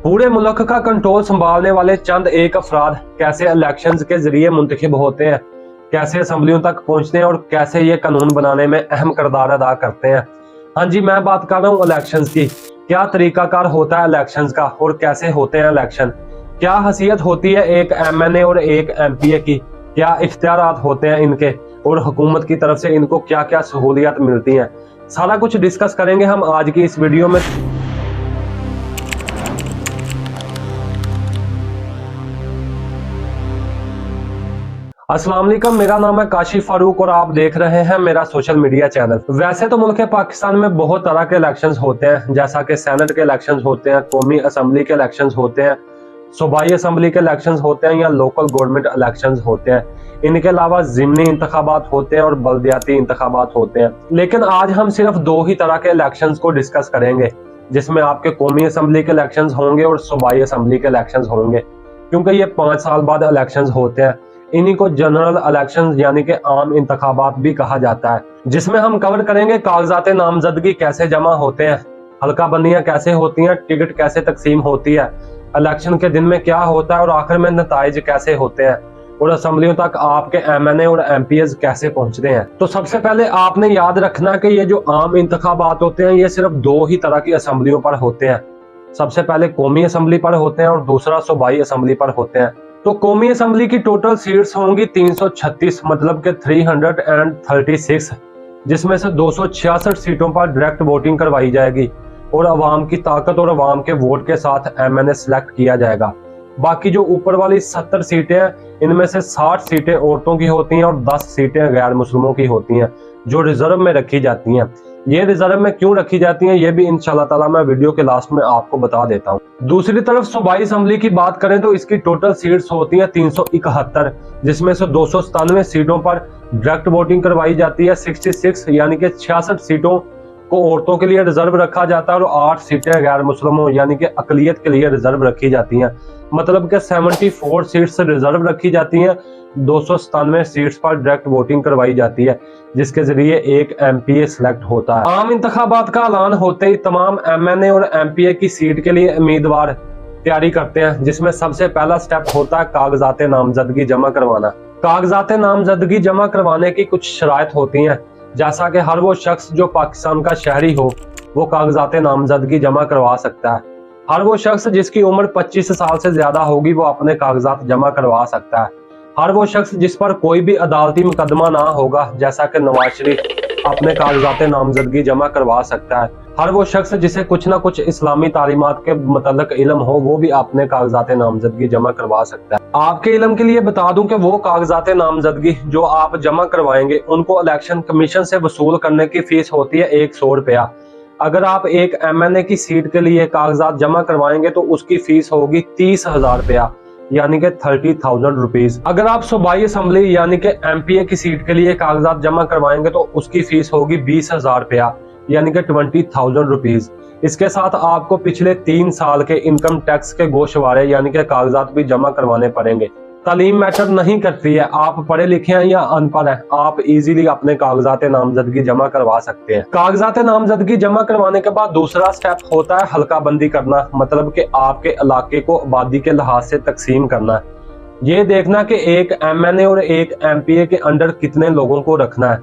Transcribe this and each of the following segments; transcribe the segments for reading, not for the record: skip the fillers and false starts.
पूरे मुल्क का कंट्रोल संभालने वाले चंद एक अफराद कैसे इलेक्शंस के जरिए मुंतखब होते हैं, कैसे असम्बलियों तक पहुंचते हैं और कैसे ये कानून बनाने में अहम किरदार अदा करते हैं। हाँ जी, मैं बात कर रहा हूँ इलेक्शंस की। क्या तरीकाकार होता है इलेक्शंस का और कैसे होते हैं इलेक्शन, क्या हैसियत होती है एक MNA और एक MPA की, क्या इख्तियारात होते हैं इनके और हुकूमत की तरफ से इनको क्या क्या सहूलियत मिलती हैं। सारा कुछ डिस्कस करेंगे हम आज की इस वीडियो में। अस्सलाम वालेकुम, मेरा नाम है काशिफ फारूक और आप देख रहे हैं मेरा सोशल मीडिया चैनल। वैसे तो मुल्क पाकिस्तान में बहुत तरह के इलेक्शंस होते हैं, जैसा कि सेनेट के इलेक्शंस होते हैं, कौमी असम्बली के इलेक्शंस होते हैं, सूबाई असम्बली के इलेक्शंस होते हैं या लोकल गवर्नमेंट इलेक्शंस होते हैं। इनके अलावा ज़िमनी इंतखाबात होते हैं और बल्दियाती इंतखाबात होते हैं। लेकिन आज हम सिर्फ दो ही तरह के इलेक्शंस को डिस्कस करेंगे, जिसमें आपके कौमी असम्बली के इलेक्शंस होंगे और सूबाई असम्बली के इलेक्शंस होंगे, क्योंकि ये 5 साल बाद इलेक्शंस होते हैं। इन्हीं को जनरल इलेक्शंस यानी कि आम इंतखाबात भी कहा जाता है, जिसमें हम कवर करेंगे कागजात नामजदगी कैसे जमा होते हैं, हल्का बंदियां कैसे होती हैं, टिकट कैसे तकसीम होती है, इलेक्शन के दिन में क्या होता है और आखिर में नताइज कैसे होते हैं और असम्बलियों तक आपके MNA और MPs कैसे पहुंचते हैं। तो सबसे पहले आपने याद रखना कि ये जो आम इंतखाबात होते हैं ये सिर्फ दो ही तरह की असम्बलियों पर होते हैं। सबसे पहले कौमी असम्बली पर होते हैं और दूसरा सूबाई असम्बली पर होते हैं। तो कौमी असम्बली की टोटल सीट्स होंगी 336, मतलब के 336, जिसमें से 266 सीटों पर डायरेक्ट वोटिंग करवाई जाएगी और अवाम की ताकत और अवाम के वोट के साथ MNA सिलेक्ट किया जाएगा। बाकी जो ऊपर वाली 70 सीटें हैं, इनमें से 60 सीटें औरतों की होती हैं और 10 सीटें गैर मुस्लिमों की होती हैं, जो रिजर्व में रखी जाती हैं। ये रिजर्व में क्यों रखी जाती हैं, ये भी इंशाल्लाह ताला मैं वीडियो के लास्ट में आपको बता देता हूँ। दूसरी तरफ सूबाई असम्बली की बात करें तो इसकी टोटल सीट्स होती हैं 371, जिसमें से 297 सीटों पर डायरेक्ट वोटिंग करवाई जाती है। 66 यानी कि 66 सीटों को औरतों के लिए रिजर्व रखा जाता है और 8 सीटें गैर मुस्लिमों यानी कि अकलियत के लिए रिजर्व रखी जाती हैं। मतलब कि 74 सीट्स रिजर्व रखी जाती हैं, 297 सीट्स पर डायरेक्ट वोटिंग करवाई जाती है, जिसके जरिए एक MPA सिलेक्ट होता है। आम इंतखाबात का ऐलान होते ही तमाम MNA और MPA की सीट के लिए उम्मीदवार तैयारी करते हैं, जिसमें सबसे पहला स्टेप होता है कागजात नामजदगी जमा करवाना। कागजात नामजदगी जमा करवाने की कुछ शराइत होती हैं, जैसा कि हर वो शख्स जो पाकिस्तान का शहरी हो वो कागजात नामजदगी जमा करवा सकता है। हर वो शख्स जिसकी उम्र 25 साल से ज्यादा होगी वो अपने कागजात जमा करवा सकता है। हर वो शख्स जिस पर कोई भी अदालती मुकदमा ना होगा, जैसा कि नवाज शरीफ, अपने कागजात नामजदगी जमा करवा सकता है। हर वो शख्स जिसे कुछ ना कुछ इस्लामी तालीमात के मतलब इल्म हो वो भी अपने कागजात नामजदगी जमा करवा सकता है। आपके इल्म के लिए बता दूं कि वो कागजात नामजदगी जो आप जमा करवाएंगे उनको इलेक्शन कमीशन से वसूल करने की फीस होती है 100 रुपया। अगर आप एक MNA की सीट के लिए कागजात जमा करवाएंगे तो उसकी फीस होगी 30,000 रुपया, यानी कि 30,000 रुपीज। अगर आप सूबाई असम्बली यानी कि MPA की सीट के लिए कागजात जमा करवाएंगे तो उसकी फीस होगी 20,000 रुपया, यानी कि 20,000 रुपीज। इसके साथ आपको पिछले 3 साल के इनकम टैक्स के गोशवारे यानी कि कागजात भी जमा करवाने पड़ेंगे। तालीम मैटर नहीं करती है, आप पढ़े लिखे हैं या अनपढ़ हैं, आप इजीली अपने कागजात नामजदगी जमा करवा सकते हैं। कागजात नामजदगी जमा करवाने के बाद दूसरा स्टेप होता है हल्का बंदी करना, मतलब कि आपके इलाके को आबादी के लिहाज से तकसीम करना। ये देखना कि एक MNA और एक MPA के अंडर कितने लोगों को रखना है।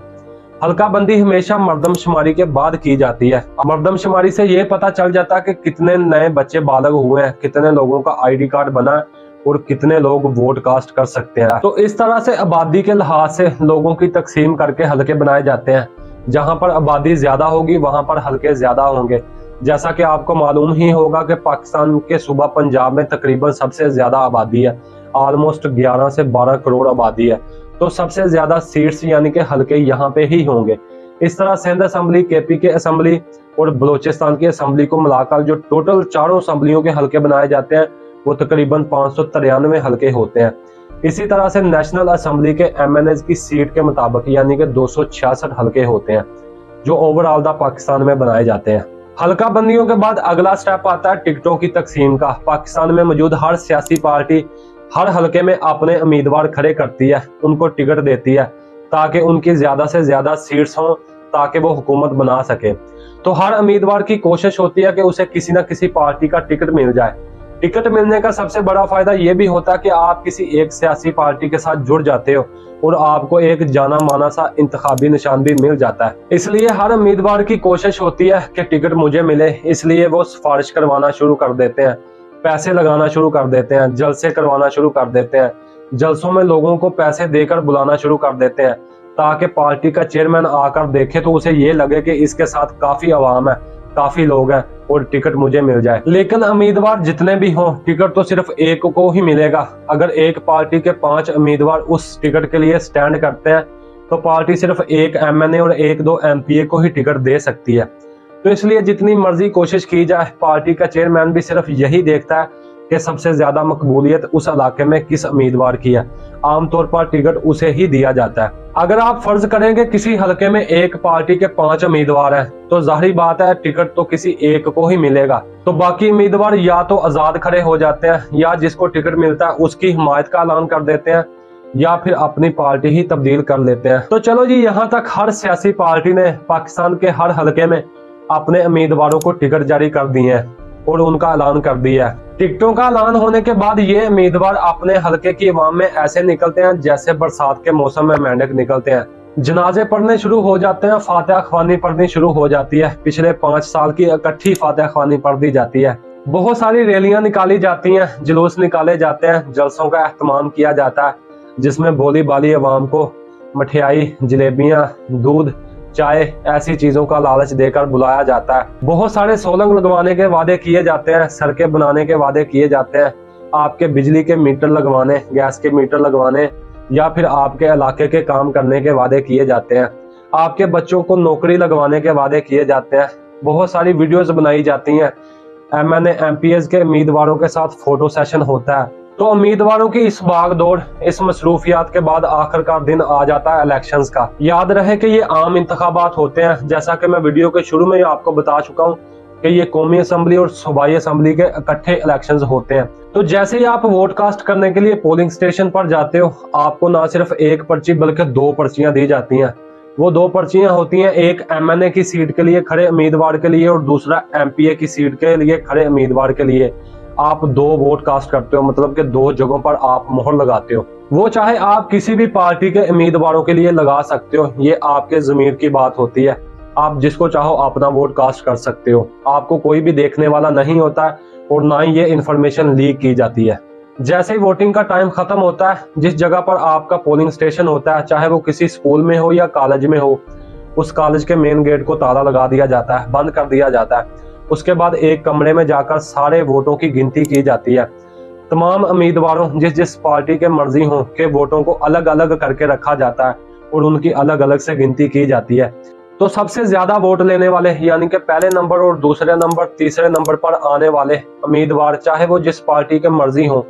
हल्का बंदी हमेशा मर्दमशुमारी के बाद की जाती है। मर्दमशुमारी से ये पता चल जाता है कि कितने नए बच्चे बालग हुए हैं, कितने लोगों का ID कार्ड बना है और कितने लोग वोट कास्ट कर सकते हैं। तो इस तरह से आबादी के लिहाज से लोगों की तकसीम करके हलके बनाए जाते हैं। जहां पर आबादी ज्यादा होगी वहां पर हलके ज्यादा होंगे। जैसा कि आपको मालूम ही होगा कि पाकिस्तान के सूबा पंजाब में तकरीबन सबसे ज्यादा आबादी है, ऑलमोस्ट 11 से 12 करोड़ आबादी है। तो सबसे ज्यादा सीट्स यानी कि हलके यहाँ पे ही होंगे। इस तरह सिंध असम्बली, KP की असम्बली और बलोचिस्तान की असम्बली को मिलाकर जो टोटल चारों असम्बलियों के हलके बनाए जाते हैं वो तकरीबन 593 हलके होते हैं। इसी तरह से नेशनल असम्बली के MNAs की सीट के मुताबिक यानी कि 266 हलके होते हैं, जो ओवरऑल दा पाकिस्तान में बनाए जाते हैं। हल्का बंदियों के बाद अगला स्टेप आता है टिकटों की तकसीम का। पाकिस्तान में मौजूद हर सियासी पार्टी हर हलके में अपने उम्मीदवार खड़े करती है, उनको टिकट देती है ताकि उनकी ज्यादा से ज्यादा सीट्स हों, ताकि वो हुकूमत बना सके। तो हर उम्मीदवार की कोशिश होती है कि उसे किसी न किसी पार्टी का टिकट मिल जाए। टिकट मिलने का सबसे बड़ा फायदा ये भी होता है कि आप किसी एक सियासी पार्टी के साथ जुड़ जाते हो और आपको एक जाना माना सा इंतखाबी निशान भी मिल जाता है। इसलिए हर उम्मीदवार की कोशिश होती है कि टिकट मुझे मिले, इसलिए वो सिफारिश करवाना शुरू कर देते हैं, पैसे लगाना शुरू कर देते हैं, जलसे करवाना शुरू कर देते हैं, जलसों में लोगों को पैसे देकर बुलाना शुरू कर देते हैं ताकि पार्टी का चेयरमैन आकर देखे तो उसे ये लगे कि इसके साथ काफी आवाम है, काफी लोग हैं और टिकट मुझे मिल जाए। लेकिन उम्मीदवार जितने भी हों, टिकट तो सिर्फ एक को ही मिलेगा। अगर एक पार्टी के 5 उम्मीदवार उस टिकट के लिए स्टैंड करते हैं तो पार्टी सिर्फ एक MNA और 1-2 MPA को ही टिकट दे सकती है। तो इसलिए जितनी मर्जी कोशिश की जाए, पार्टी का चेयरमैन भी सिर्फ यही देखता है कि सबसे ज्यादा मकबूलियत उस इलाके में किस उम्मीदवार की है। आमतौर पर टिकट उसे ही दिया जाता है। अगर आप फर्ज करेंगे किसी हलके में एक पार्टी के 5 उम्मीदवार हैं, तो जाहिर बात है टिकट तो किसी एक को ही मिलेगा। तो बाकी उम्मीदवार या तो आजाद खड़े हो जाते हैं या जिसको टिकट मिलता है उसकी हिमायत का ऐलान कर देते हैं या फिर अपनी पार्टी ही तब्दील कर लेते हैं। तो चलो जी, यहाँ तक हर सियासी पार्टी ने पाकिस्तान के हर हलके में अपने उम्मीदवारों को टिकट जारी कर दिए हैं और उनका ऐलान कर दिया है। टिकटों का ऐलान होने के बाद ये उम्मीदवार अपने हलके की आवाम में ऐसे निकलते हैं जैसे बरसात के मौसम में मेंढक निकलते हैं। जनाजे पढ़ने शुरू हो जाते हैं, फातिहा ख्वानी पढ़नी शुरू हो जाती है। पिछले 5 साल की इकट्ठी फातिहा ख्वानी पढ़ दी जाती है। बहुत सारी रैलियां निकाली जाती हैं, जुलूस निकाले जाते हैं, जलसों का एहतमाम किया जाता है जिसमें भोली भाली आवाम को मठियाई, जलेबियां, दूध, चाय ऐसी चीजों का लालच देकर बुलाया जाता है। बहुत सारे सोलंग लगवाने के वादे किए जाते हैं, सड़कें बनाने के वादे किए जाते हैं, आपके बिजली के मीटर लगवाने, गैस के मीटर लगवाने या फिर आपके इलाके के काम करने के वादे किए जाते हैं। आपके बच्चों को नौकरी लगवाने के वादे किए जाते हैं। बहुत सारी वीडियोस बनाई जाती हैं। MNA MPs के उम्मीदवारों के साथ फोटो सेशन होता है। तो उम्मीदवारों की इस भागदौड़, इस मसरूफियात के बाद आखिरकार दिन आ जाता है इलेक्शंस का। याद रहे कि ये आम इंतखाबात होते हैं। जैसा कि मैं वीडियो के शुरू में आपको बता चुका हूँ कि ये कौमी असम्बली और सूबाई असम्बली के इकट्ठे इलेक्शंस होते हैं। तो जैसे ही आप वोट कास्ट करने के लिए पोलिंग स्टेशन पर जाते हो, आपको ना सिर्फ एक पर्ची बल्कि 2 पर्चियां दी जाती हैं। वो 2 पर्चियां होती हैं, एक MNA की सीट के लिए खड़े उम्मीदवार के लिए और दूसरा MPA की सीट के लिए खड़े उम्मीदवार के लिए। आप 2 वोट कास्ट करते हो, मतलब कि 2 जगहों पर आप मोहर लगाते हो। वो चाहे आप किसी भी पार्टी के उम्मीदवारों के लिए लगा सकते हो, ये आपके ज़मीर की बात होती है। आप जिसको चाहो अपना वोट कास्ट कर सकते हो। आपको कोई भी देखने वाला नहीं होता है और ना ही ये इन्फॉर्मेशन लीक की जाती है। जैसे ही वोटिंग का टाइम खत्म होता है, जिस जगह पर आपका पोलिंग स्टेशन होता है, चाहे वो किसी स्कूल में हो या कॉलेज में हो, उस कॉलेज के मेन गेट को ताला लगा दिया जाता है, बंद कर दिया जाता है। उसके बाद एक कमरे में जाकर सारे वोटों की गिनती की जाती है। तमाम उम्मीदवारों जिस जिस पार्टी के मर्जी हो के वोटों को अलग अलग करके रखा जाता है और उनकी अलग अलग से गिनती की जाती है। तो सबसे ज्यादा वोट लेने वाले, यानी कि पहले नंबर और दूसरे नंबर, तीसरे नंबर पर आने वाले उम्मीदवार, चाहे वो जिस पार्टी के मर्जी हो,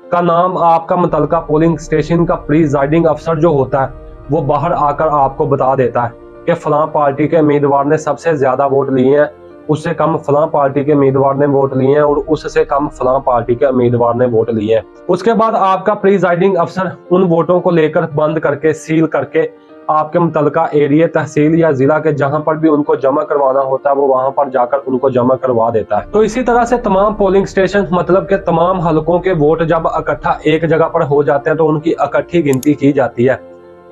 का नाम आपका मुतलका पोलिंग स्टेशन का प्रिजाइडिंग अफसर जो होता है वो बाहर आकर आपको बता देता है कि फलां पार्टी के उम्मीदवार ने सबसे ज्यादा वोट लिए हैं, उससे कम फलां पार्टी के उम्मीदवार ने वोट लिए हैं और उससे कम फलां पार्टी के उम्मीदवार ने वोट लिए हैं। उसके बाद आपका प्रिजाइडिंग अफसर उन वोटों को लेकर बंद करके, सील करके आपके मुतलका एरिया, तहसील या जिला के जहां पर भी उनको जमा करवाना होता है वो वहां पर जाकर उनको जमा करवा देता है। तो इसी तरह से तमाम पोलिंग स्टेशन, मतलब के तमाम हलकों के वोट जब इकट्ठा एक जगह पर हो जाते हैं तो उनकी इकट्ठी गिनती की जाती है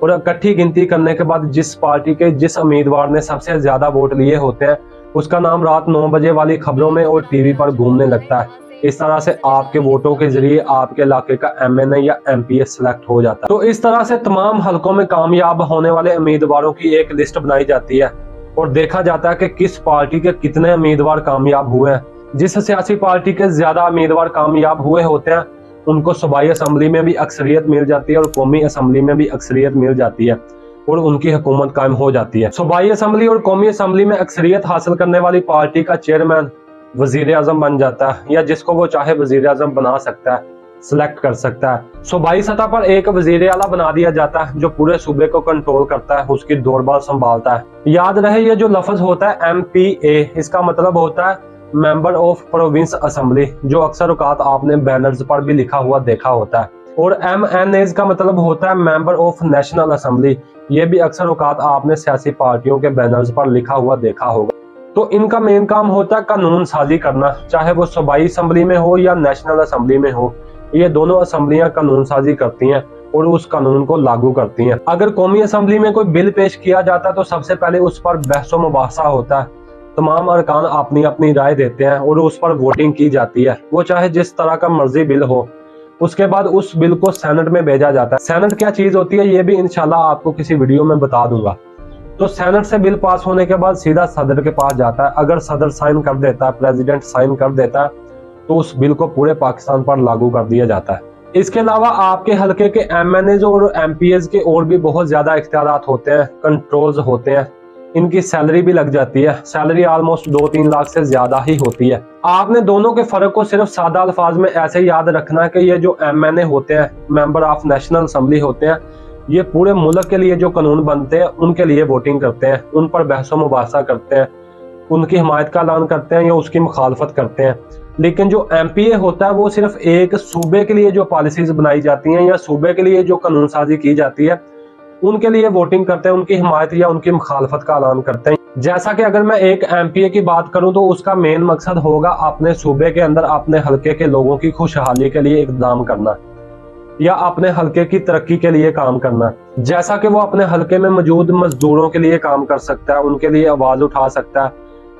और इकट्ठी गिनती करने के बाद जिस पार्टी के जिस उम्मीदवार ने सबसे ज्यादा वोट लिए होते हैं उसका नाम रात 9 बजे वाली खबरों में और टीवी पर घूमने लगता है। इस तरह से आपके वोटों के जरिए आपके इलाके का MNA या MPA सिलेक्ट हो जाता है। तो इस तरह से तमाम हलकों में कामयाब होने वाले उम्मीदवारों की एक लिस्ट बनाई जाती है और देखा जाता है कि किस पार्टी के कितने उम्मीदवार कामयाब हुए हैं। जिस सियासी पार्टी के ज्यादा उम्मीदवार कामयाब हुए होते हैं उनको सूबाई असम्बली में भी अक्सरियत मिल जाती है और कौमी असम्बली में भी अक्सरियत मिल जाती है और उनकी हुकूमत कायम हो जाती है। सूबाई असम्बली और कौमी असम्बली में अक्सरियत हासिल करने वाली पार्टी का चेयरमैन वजीर आजम बन जाता है या जिसको वो चाहे वजीर आजम बना सकता है, सिलेक्ट कर सकता है। सूबाई सतह पर एक वजीर आला बना दिया जाता है जो पूरे सूबे को कंट्रोल करता है, उसकी दौरबार संभालता है। याद रहे ये जो लफ्ज होता है MPA, इसका मतलब होता है मेंबर ऑफ प्रोविंस असेंबली, जो अक्सर औकात आपने बैनर्स पर भी लिखा हुआ देखा होता है। और MNAs का मतलब होता है मेंबर ऑफ नेशनल असेंबली, ये भी अक्सर औकात आपने सियासी पार्टियों के बैनर्स पर लिखा हुआ देखा होगा। तो इनका मेन काम होता है कानून साजी करना, चाहे वो सूबाई असम्बली में हो या नेशनल असम्बली में हो। ये दोनों असम्बलियां कानून साजी करती हैं और उस कानून को लागू करती हैं। अगर कौमी असम्बली में कोई बिल पेश किया जाता है तो सबसे पहले उस पर बहस व मुबाहसा होता है। तमाम अरकान अपनी अपनी राय देते हैं और उस पर वोटिंग की जाती है, वो चाहे जिस तरह का मर्जी बिल हो। उसके बाद उस बिल को सेनेट में भेजा जाता है। सेनेट क्या चीज होती है ये भी इंशाल्लाह आपको किसी वीडियो में बता दूंगा। तो सेनेट से बिल पास होने के बाद सीधा सदर के पास जाता है। अगर सदर साइन कर देता है, प्रेसिडेंट साइन कर देता है, तो उस बिल को पूरे पाकिस्तान पर लागू कर दिया जाता है। इसके अलावा आपके हलके के MNAs और MPs के और भी बहुत ज्यादा इख्तियारात होते हैं, कंट्रोल्स होते हैं। इनकी सैलरी भी लग जाती है। सैलरी ऑलमोस्ट 2-3 लाख से ज्यादा ही होती है। आपने दोनों के फर्क को सिर्फ सादा अल्फाज में ऐसे याद रखना है कि ये जो MNA होते हैं, मेंबर ऑफ नेशनल असेंबली होते हैं, ये पूरे मुल्क के लिए जो कानून बनते हैं उनके लिए वोटिंग करते हैं, उन पर बहस व मुबाहसा करते हैं, उनकी हिमायत का ऐलान करते हैं या उसकी मुखालफत करते हैं। लेकिन जो MPA होता है वो सिर्फ एक सूबे के लिए जो पॉलिसीज बनाई जाती हैं या सूबे के लिए जो कानून साजी की जाती है उनके लिए वोटिंग करते हैं, उनकी हिमायत या उनकी मुखालफत का ऐलान करते हैं। जैसा कि अगर मैं एक MPA की बात करूं तो उसका मेन मकसद होगा अपने सूबे के अंदर अपने हलके के लोगों की खुशहाली के लिए इक़दाम करना या अपने हलके की तरक्की के लिए काम करना। जैसा कि वो अपने हलके में मौजूद मजदूरों के लिए काम कर सकता है, उनके लिए आवाज उठा सकता है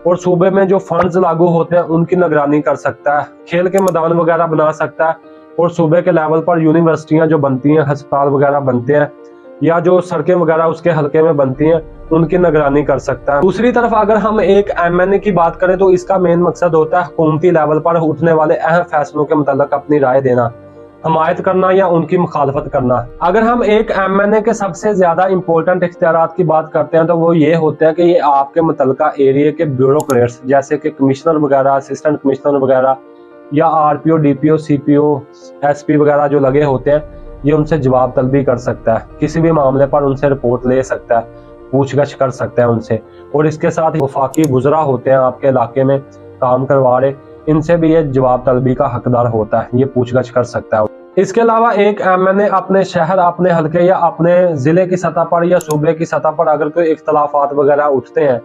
और सूबे में जो फंड्स लागू होते हैं उनकी निगरानी कर सकता है, खेल के मैदान वगैरह बना सकता है और सूबे के लेवल पर यूनिवर्सिटियां जो बनती हैं, अस्पताल वगैरह बनते हैं या जो सड़कें वगैरह उसके हलके में बनती हैं उनकी निगरानी कर सकता है। दूसरी तरफ अगर हम एक MNA की बात करें तो इसका मेन मकसद होता है हुकूमती लेवल पर उठने वाले अहम फैसलों के मुताल्लिक अपनी राय देना, हमायत करना या उनकी मुखालफत करना। अगर हम एक MNA के सबसे ज्यादा इंपॉर्टेंट इख्तियारात की बात करते हैं तो वो ये होते हैं कि ये आपके मुतल्लिका एरिया के ब्यूरोक्रेट्स जैसे कि कमिश्नर वगैरह, असिस्टेंट कमिश्नर वगैरह या RPO, DPO, CPO, SP वगैरह जो लगे होते हैं, ये उनसे जवाब तलबी कर सकता है, किसी भी मामले पर उनसे रिपोर्ट ले सकता है, पूछगछ कर सकता है उनसे। और इसके साथ वफाकी वुज़रा होते हैं आपके इलाके में काम करवा रहे, इनसे भी ये जवाब तलबी का हकदार होता है, ये पूछगछ कर सकता है। इसके अलावा एक MNA अपने शहर, अपने हलके या अपने जिले की सतह पर या सूबे की सतह पर अगर कोई इख्तलाफात वगैरह उठते हैं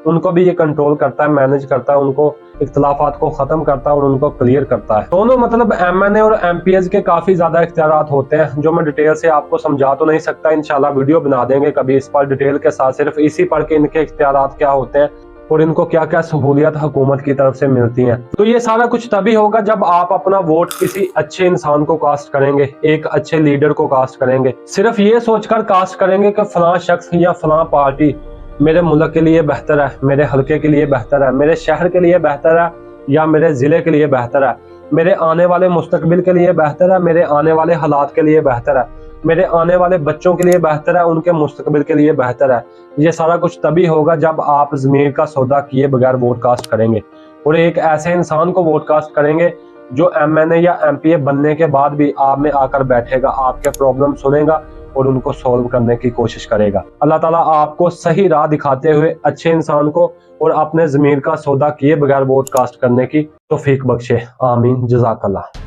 उनको भी ये कंट्रोल करता है, मैनेज करता है, उनको इख्तलाफात को खत्म करता है और उनको क्लियर करता है। दोनों मतलब MNA और MPs के काफी ज्यादा इख्तियारात होते हैं जो मैं डिटेल से आपको समझा तो नहीं सकता। इंशाल्लाह वीडियो बना देंगे कभी इस पर डिटेल के साथ, सिर्फ इसी पर के इनके इख्तियारात क्या होते हैं और इनको क्या क्या सहूलियत हुकूमत की तरफ से मिलती हैं। तो ये सारा कुछ तभी होगा जब आप अपना वोट किसी अच्छे इंसान को कास्ट करेंगे, एक अच्छे लीडर को कास्ट करेंगे। सिर्फ ये सोचकर कास्ट करेंगे कि फलां शख्स या फलां पार्टी मेरे मुल्क के लिए बेहतर है, मेरे हलके के लिए बेहतर है, मेरे शहर के लिए बेहतर है या मेरे जिले के लिए बेहतर है, मेरे आने वाले मुस्तकबिल के लिए बेहतर है, मेरे आने वाले हालात के लिए बेहतर है, मेरे आने वाले बच्चों के लिए बेहतर है, उनके मुस्तकबिल के लिए बेहतर है। ये सारा कुछ तभी होगा जब आप ज़मीर का सौदा किए बगैर वोट कास्ट करेंगे और एक ऐसे इंसान को वोट कास्ट करेंगे जो MNA या MPA बनने के बाद भी आप में आकर बैठेगा, आपके प्रॉब्लम सुनेगा और उनको सॉल्व करने की कोशिश करेगा। अल्लाह ताला आपको सही राह दिखाते हुए अच्छे इंसान को और अपने ज़मीर का सौदा किए बगैर वोट कास्ट करने की तौफीक बख्शे। आमीन। जज़ाकल्लाह।